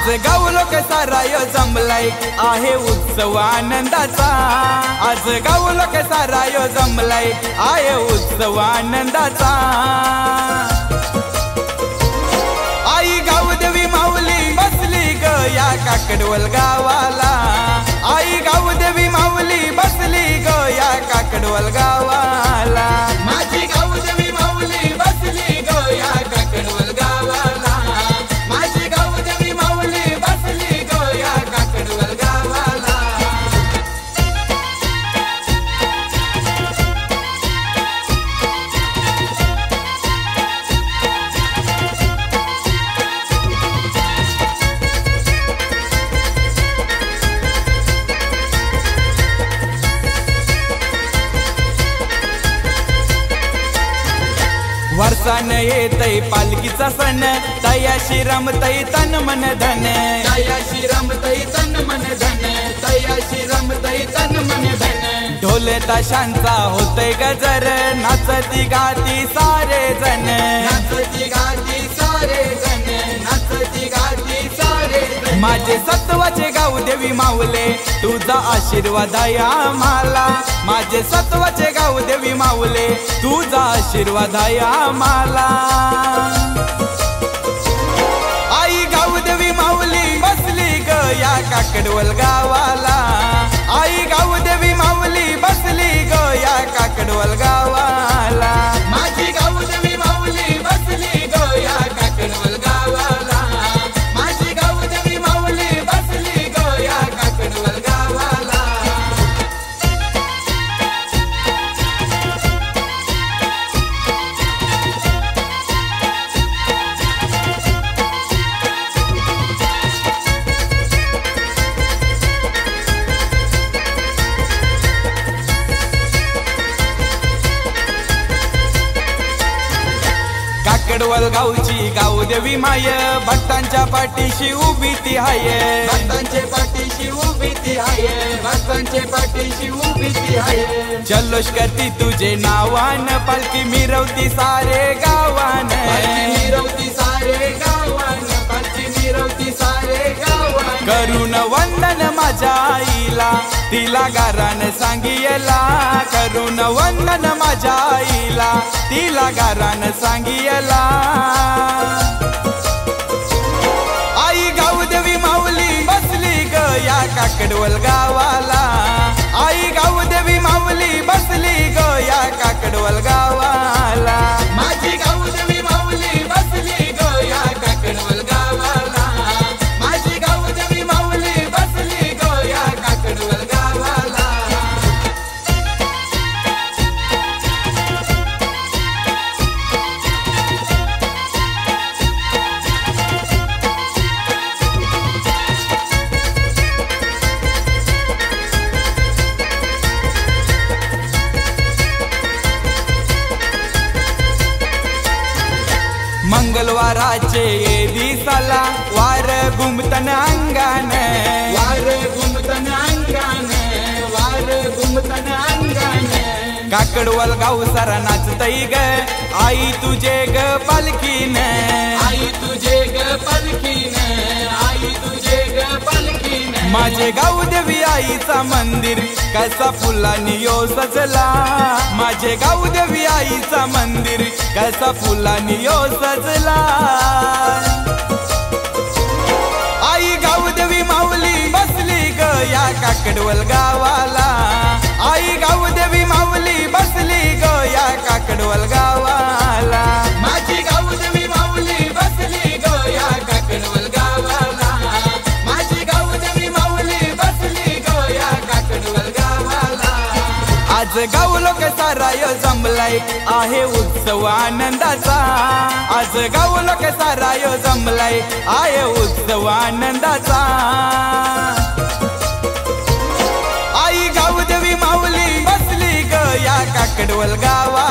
आज गावलो सारा यो जमलाय आहे उत्सव आनंदाचा। आज गावलो सारा यो जमलाय आहे उत्सव आनंदाचा। आई गावदेवी माऊली बसली ग या काकडवल गावाला। आई गावदेवी माऊली बसली ग या काकडवल गावाला। माझी गावदेवी माऊली बसली ग या काकडवल गावाला। माझी गावदेवी माऊली बसली ग या काकडवल गावाला। वर्षान येतय पालकीचा सण, तयाशी रमतय तन मन धन। तयाशी रमतय तन मन धन, तयाशी रमतय तन मन धन। ढोल ताशांचा होतय गजर, नाचती गाती सारे जण। नाचती गाती सारे जण, नाचती गाती सारे जण। माझे सत्वाचे गावदेवी माऊले तुझा आशीर्वाद आहे आम्हाला। माझे सत्वाचे गावदेवी माऊले तुझा आशीर्वाद आहे आम्हाला। आई गावदेवी माऊली बसली ग या काकडवल गावाला। आई गावदेवी माऊली बसली ग या काकडवल गावाला। माझी गावदेवी माऊली बसली ग या काकडवल गावाला। माझी गावदेवी माऊली बसली ग या काकडवल गावाला। काकडवल गावची गावदेवी माय, भक्तांच्या पाठीशी उभी ती हाय। भक्तांच्या पाठीशी उभी ती हाय, भक्तांच्या पाठीशी उभी ती हाय। जल्लोष करती तुझे नावान, पालखी मिरवती सारे गावान। मिरवती सारे गावान, पालखी मिरवती सारे गावान। करून वंदन माझ्या आईला, तिला गारान सांगियला। करून वंदन माझ्या आईला, तिला गारान सांगियला। आई गावदेवी माऊली बसली ग या काकडवल गावाला। आई गावदेवी माऊली बसली ग या काकडवल गावाला। माझी गावदेवी माऊली बसली ग या काकडवल गावाला। माझी गावदेवी माऊली बसली ग या काकडवल गावाला। मंगलवाराचे ये दिसाला, वार घुमतन अंगान। वार घुमतन अंगान, वार घुमतन अंगान। काकडवल गाव सारा नाचतय ग आई तुझे ग पालखीन। आई तुझे ग पालखीन, आई तुझे ग पालखीन। माझे गावदेवी आईचा मंदिर कसा फुलांनी यो सजला। माझे गावदेवी आईचा मंदिर कसा फुलांनी यो सजला। आई गावदेवी माऊली बसली ग या काकडवल गावाला। आई गावदेवी माऊली बसली ग या काकडवल गावाला। माझी गावदेवी माऊली बसली ग या काकडवल गावाला। माझी गावदेवी माऊली बसली ग या काकडवल गावाला। आज गावलो सारा यो जमलाय आहे उत्सव आनंदाचा। आज गावलो सारा यो जमलाय आहे उत्सव आनंदाचा। आई गावदेवी माऊली बसली ग या काकडवल गावा।